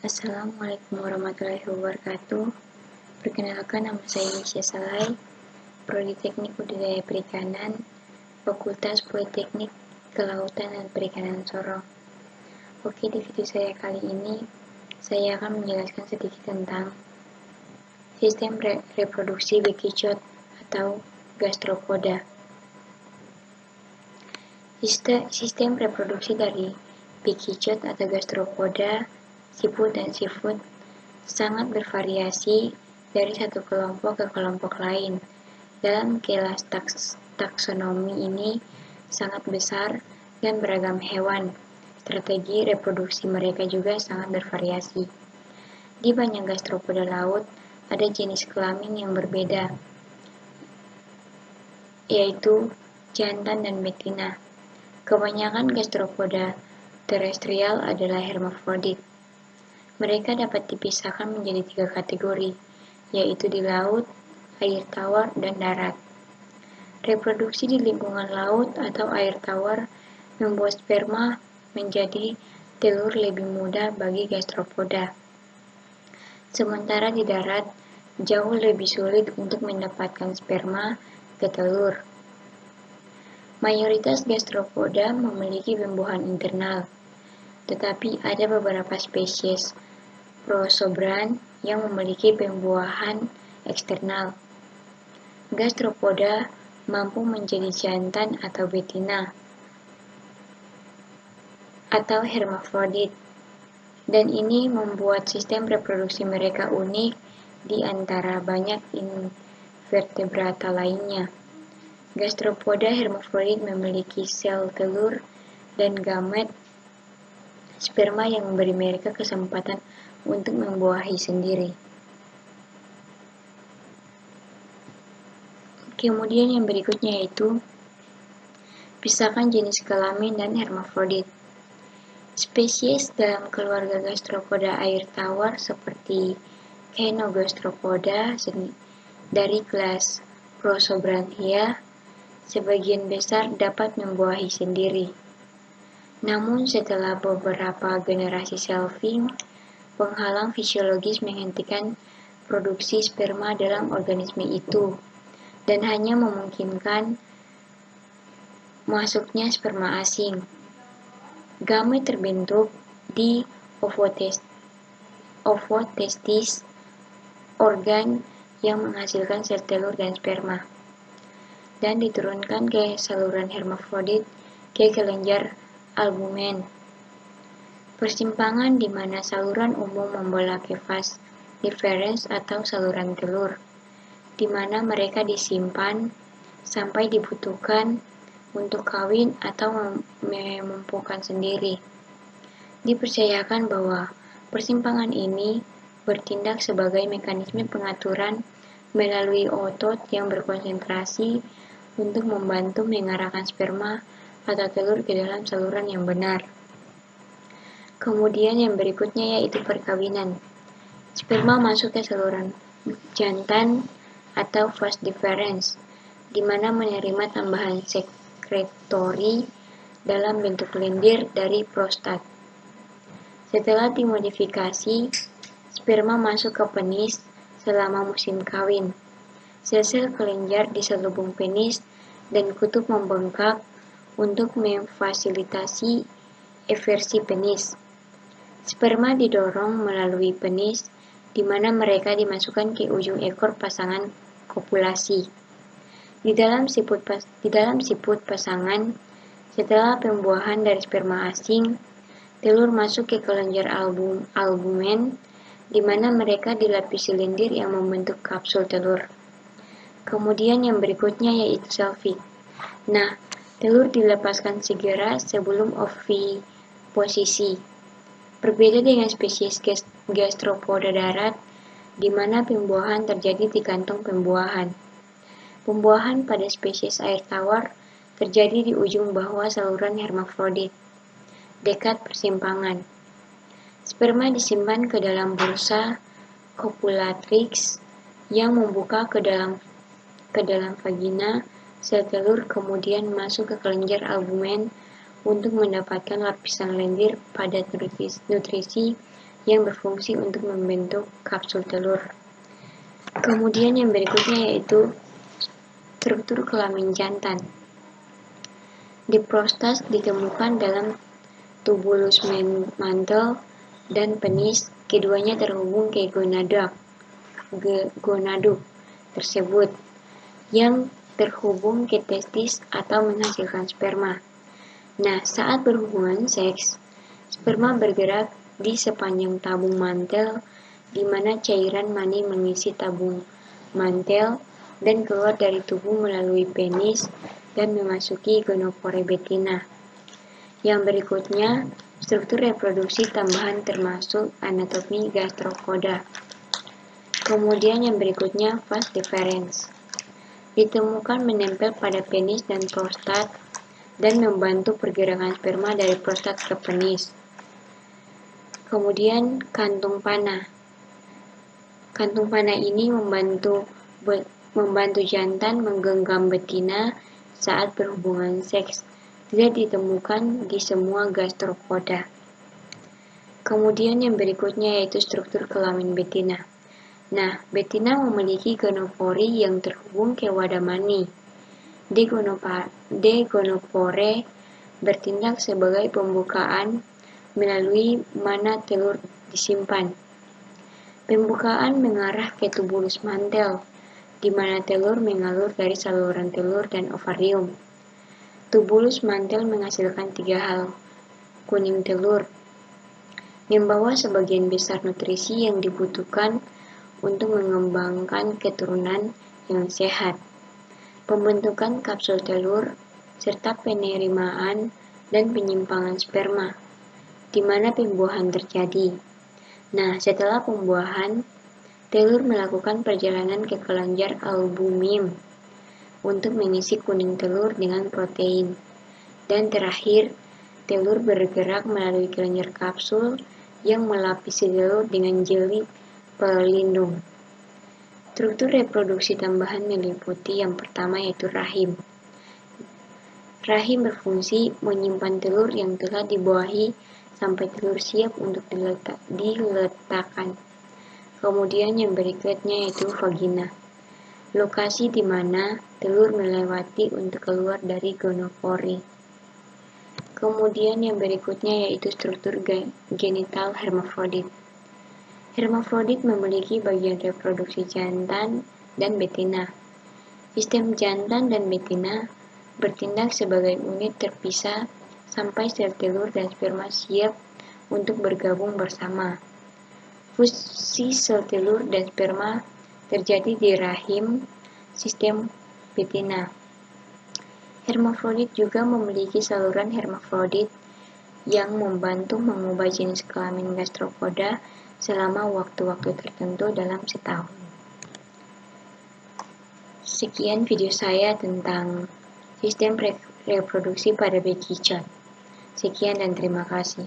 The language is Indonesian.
Assalamualaikum warahmatullahi wabarakatuh. Perkenalkan, nama saya Nisha Salai, Prodi Teknik Budidaya Perikanan, Fakultas Politeknik Kelautan dan Perikanan Sorong. Oke, di video saya kali ini, saya akan menjelaskan sedikit tentang sistem reproduksi bekicot atau gastropoda. Sistem reproduksi dari bekicot atau gastropoda, siput dan seafood sangat bervariasi dari satu kelompok ke kelompok lain. Dalam kelas taksonomi ini sangat besar dan beragam hewan. Strategi reproduksi mereka juga sangat bervariasi. Di banyak gastropoda laut ada jenis kelamin yang berbeda, yaitu jantan dan betina. Kebanyakan gastropoda terestrial adalah hermafrodit. Mereka dapat dipisahkan menjadi 3 kategori, yaitu di laut, air tawar, dan darat. Reproduksi di lingkungan laut atau air tawar membuat sperma menjadi telur lebih mudah bagi gastropoda. Sementara di darat, jauh lebih sulit untuk mendapatkan sperma ke telur. Mayoritas gastropoda memiliki pembuahan internal, tetapi ada beberapa spesies Prosobran yang memiliki pembuahan eksternal. Gastropoda mampu menjadi jantan atau betina atau hermafrodit, dan ini membuat sistem reproduksi mereka unik di antara banyak invertebrata lainnya. Gastropoda hermafrodit memiliki sel telur dan gamet sperma yang memberi mereka kesempatan untuk membuahi sendiri. Kemudian yang berikutnya yaitu pisahkan jenis kelamin dan hermafrodit. Spesies dalam keluarga gastropoda air tawar seperti Caenogastropoda dari kelas Prosobrantia sebagian besar dapat membuahi sendiri. Namun setelah beberapa generasi selfing, penghalang fisiologis menghentikan produksi sperma dalam organisme itu dan hanya memungkinkan masuknya sperma asing. Gamet terbentuk di ovotestis, organ yang menghasilkan sel telur dan sperma, dan diturunkan ke saluran hermafrodit ke kelenjar albumen. Persimpangan di mana saluran umum membelah ke vas deferens atau saluran telur, di mana mereka disimpan sampai dibutuhkan untuk kawin atau memumpukan sendiri. Dipercayakan bahwa persimpangan ini bertindak sebagai mekanisme pengaturan melalui otot yang berkonsentrasi untuk membantu mengarahkan sperma atau telur ke dalam saluran yang benar. Kemudian yang berikutnya yaitu perkawinan. Sperma masuk ke saluran jantan atau vas deferens, di mana menerima tambahan sekretori dalam bentuk lendir dari prostat. Setelah dimodifikasi, sperma masuk ke penis selama musim kawin. Sel-sel kelenjar di selubung penis dan kutub membengkak untuk memfasilitasi eversi penis. Sperma didorong melalui penis, di mana mereka dimasukkan ke ujung ekor pasangan kopulasi. Di dalam siput pasangan, setelah pembuahan dari sperma asing, telur masuk ke kelenjar albumen, di mana mereka dilapisi lendir yang membentuk kapsul telur. Kemudian yang berikutnya yaitu selfie. Nah, telur dilepaskan segera sebelum oviposisi. Berbeda dengan spesies gastropoda darat, di mana pembuahan terjadi di kantong pembuahan. Pembuahan pada spesies air tawar terjadi di ujung bawah saluran hermafrodit, dekat persimpangan. Sperma disimpan ke dalam bursa copulatrix yang membuka ke dalam vagina. Sel telur kemudian masuk ke kelenjar albumen untuk mendapatkan lapisan lendir pada nutrisi yang berfungsi untuk membentuk kapsul telur. Kemudian yang berikutnya yaitu struktur kelamin jantan. Diprostas ditemukan dalam tubulus mantel dan penis, keduanya terhubung ke gonaduk tersebut yang terhubung ke testis atau menghasilkan sperma. Nah, saat berhubungan seks, sperma bergerak di sepanjang tabung mantel, di mana cairan mani mengisi tabung mantel dan keluar dari tubuh melalui penis dan memasuki gonopore betina. Yang berikutnya, struktur reproduksi tambahan termasuk anatomi gastropoda. Kemudian yang berikutnya, vas deferens. Ditemukan menempel pada penis dan prostat dan membantu pergerakan sperma dari prostat ke penis. Kemudian kantung panah. Kantung panah ini membantu jantan menggenggam betina saat berhubungan seks. Tidak ditemukan di semua gastropoda. Kemudian yang berikutnya yaitu struktur kelamin betina. Nah, betina memiliki gonopori yang terhubung ke wadah mani. D. gonopore bertindak sebagai pembukaan melalui mana telur disimpan. Pembukaan mengarah ke tubulus mantel, di mana telur mengalir dari saluran telur dan ovarium. Tubulus mantel menghasilkan 3 hal. Kuning telur membawa sebagian besar nutrisi yang dibutuhkan untuk mengembangkan keturunan yang sehat, pembentukan kapsul telur, serta penerimaan dan penyimpangan sperma, di mana pembuahan terjadi. Nah, setelah pembuahan, telur melakukan perjalanan ke kelenjar albumin untuk mengisi kuning telur dengan protein. Dan terakhir, telur bergerak melalui kelenjar kapsul yang melapisi telur dengan jeli pelindung. Struktur reproduksi tambahan meliputi yang pertama yaitu rahim. Rahim berfungsi menyimpan telur yang telah dibuahi sampai telur siap untuk diletakkan. Kemudian yang berikutnya yaitu vagina. Lokasi di mana telur melewati untuk keluar dari gonopore. Kemudian yang berikutnya yaitu struktur genital hermafrodit. Hermafrodit memiliki bagian reproduksi jantan dan betina. Sistem jantan dan betina bertindak sebagai unit terpisah sampai sel telur dan sperma siap untuk bergabung bersama. Fusi sel telur dan sperma terjadi di rahim sistem betina. Hermafrodit juga memiliki saluran hermafrodit yang membantu mengubah jenis kelamin gastropoda selama waktu-waktu tertentu dalam setahun. Sekian video saya tentang sistem reproduksi pada bekicot. Sekian dan terima kasih.